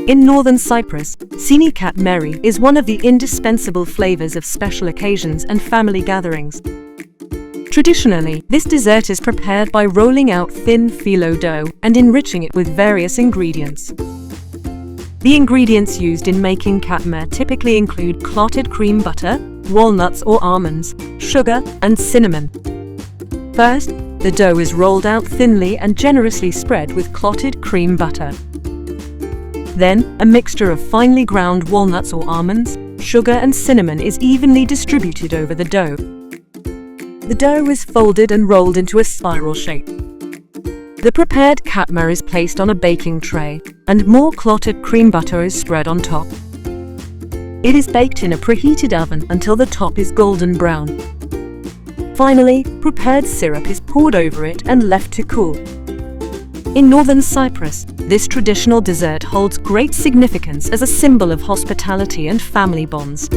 In northern Cyprus, Sini Katmeri is one of the indispensable flavors of special occasions and family gatherings. Traditionally, this dessert is prepared by rolling out thin phyllo dough and enriching it with various ingredients. The ingredients used in making katmer typically include clotted cream butter, walnuts or almonds, sugar, and cinnamon. First, the dough is rolled out thinly and generously spread with clotted cream butter. Then, a mixture of finely ground walnuts or almonds, sugar and cinnamon is evenly distributed over the dough. The dough is folded and rolled into a spiral shape. The prepared katmer is placed on a baking tray, and more clotted cream butter is spread on top. It is baked in a preheated oven until the top is golden brown. Finally, prepared syrup is poured over it and left to cool. In northern Cyprus, this traditional dessert holds great significance as a symbol of hospitality and family bonds.